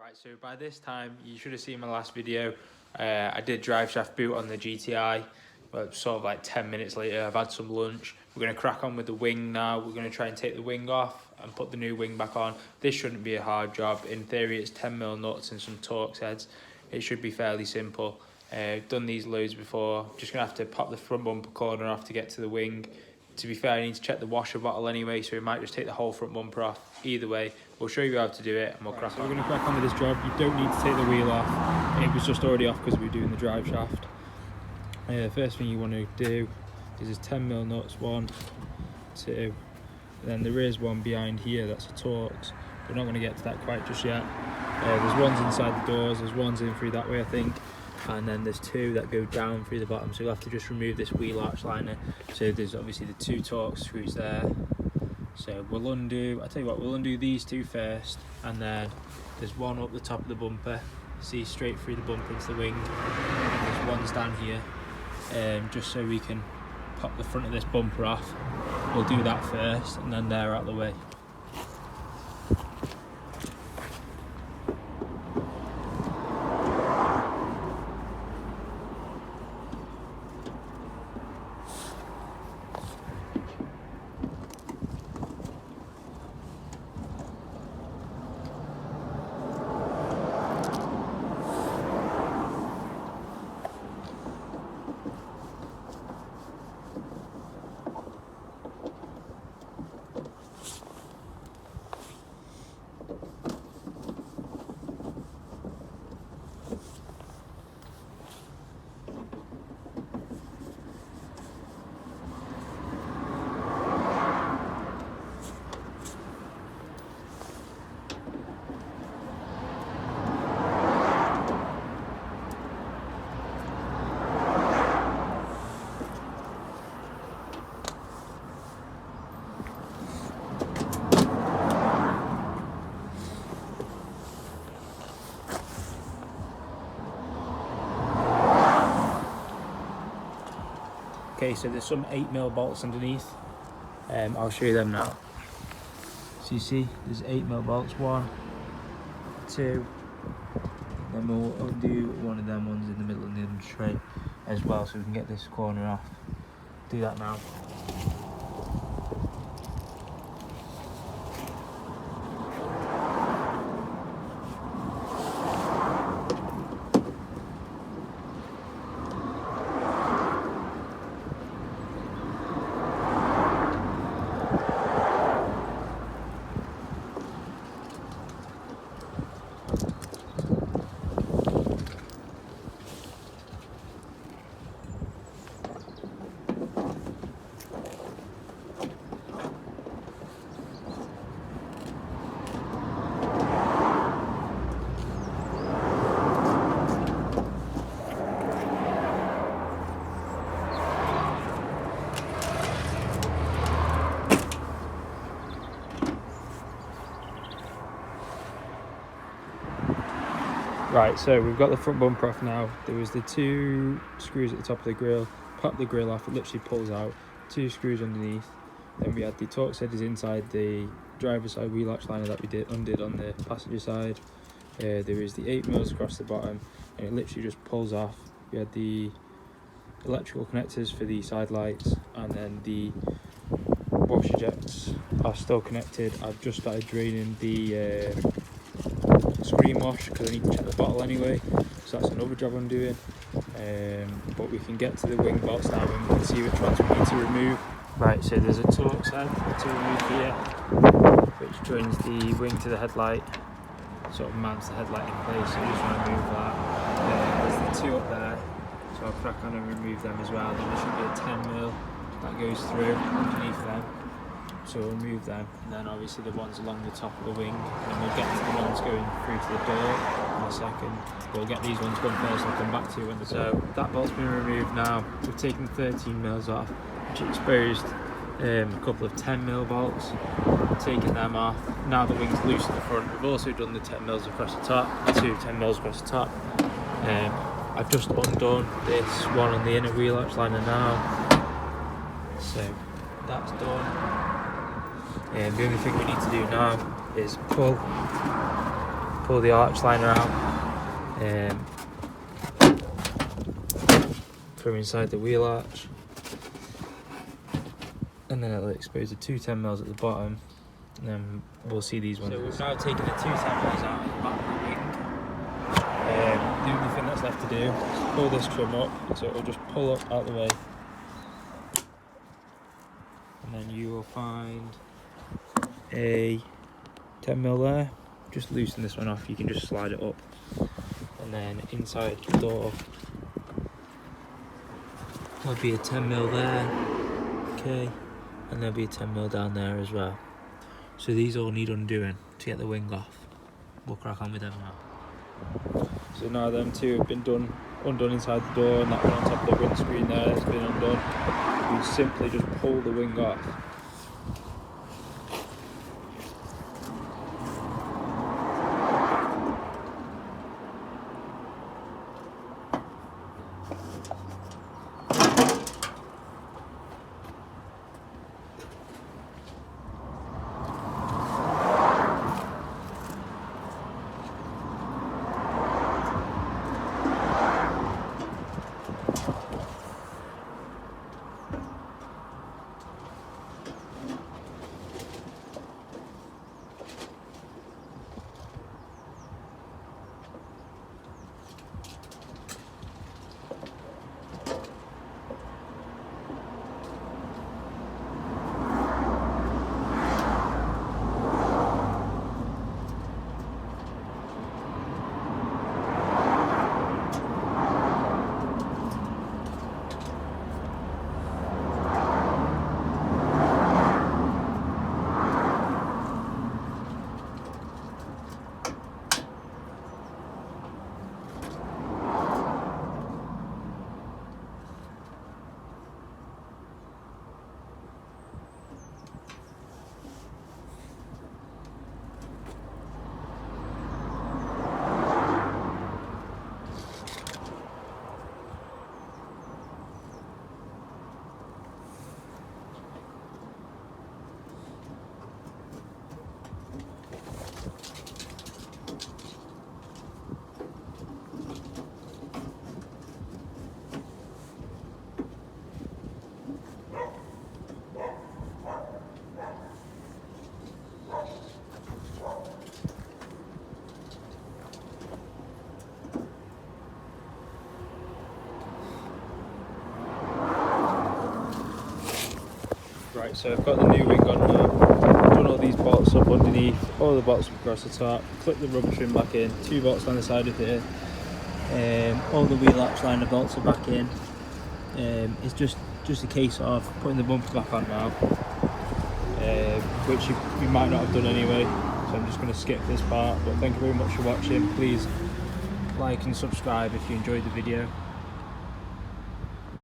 Right, so by this time you should have seen my last video. I did drive shaft boot on the GTI, but sort of like 10 minutes later I've had some lunch. We're going to crack on with the wing now. We're going to try and take the wing off and put the new wing back on. This shouldn't be a hard job. In theory it's 10mm nuts and some Torx heads. It should be fairly simple. Done these loads before. Just going to have to pop the front bumper corner off to get to the wing. To be fair, I need to check the washer bottle anyway, so we might just take the whole front bumper off. Either way, we'll show you how to do it and we'll crack on. We're going to crack on with this job. You don't need to take the wheel off. It was just already off because we were doing the drive shaft. First thing you want to do is there's 10mm nuts, 1, 2. Then there is one behind here, that's a Torx. We're not going to get to that quite just yet. There's ones inside the doors, there's ones in through that way I think. And then there's 2 that go down through the bottom, so you'll have to just remove this wheel arch liner. So there's obviously the 2 Torx screws there. So we'll undo, I'll tell you what, we'll undo these 2 first, and then there's one up the top of the bumper, see straight through the bumper into the wing, and there's ones down here, just so we can pop the front of this bumper off. We'll do that first, and then they're out the way. Okay, so there's some 8mm bolts underneath. I'll show you them now. So you see, there's 8mm bolts, 1, 2. Then we'll undo one of them ones in the middle of the other tray as well, so we can get this corner off. Do that now. Right, so we've got the front bumper off now. There was the 2 screws at the top of the grille. Pop the grille off, it literally pulls out. 2 screws underneath. Then we had the Torx headers inside the driver's side wheel arch liner that we undid on the passenger side. There is the 8mm across the bottom, and it literally just pulls off. We had the electrical connectors for the side lights, and then the washer jets are still connected. I've just started draining the screen wash because I need to check the bottle anyway, so that's another job I'm doing. But we can get to the wing bolts now and we can see which ones we need to remove. Right, so there's a Torx head to remove here, which joins the wing to the headlight, sort of mounts the headlight in place, so you just want to move that. There's the 2 up there, so I'll crack on and remove them as well. Then there should be a 10mm that goes through underneath them. So we'll move them, and then obviously the ones along the top of the wing, and we'll get to the ones going through to the door in a second. We'll get these ones done first, I'll come back to you when so that bolt's been removed now. We've taken 13mm off, which exposed a couple of 10mm bolts. Taking them off. Now the wing's loose at the front. We've also done the 10mm across the top, 2 10mm across the top. I've just undone this one on the inner wheel arch liner now. So that's done. The only thing we need to do now is pull pull the arch liner out from inside the wheel arch, and then it'll expose the two 10mm at the bottom, and then we'll see these ones. So we've now taken the two 10mm out of the back of the wing. The only thing that's left to do is pull this trim up, so it'll just pull up out the way, and then you will find a 10mm there. Just loosen this one off, you can just slide it up, and then inside the door there'll be a 10mm there, okay, and there'll be a 10mm down there as well. So these all need undoing to get the wing off. We'll crack on with them now. So now them two have been undone inside the door, and that one on top of the windscreen there has been undone. You simply just pull the wing off. Right, so I've got the new wing on now, done all these bolts up underneath, all the bolts across the top, clip the rubber trim back in, 2 bolts on the side of here, all the wheel arch liner bolts are back in. It's just a case of putting the bumper back on now, which you might not have done anyway, so I'm just going to skip this part. But thank you very much for watching. Please like and subscribe if you enjoyed the video.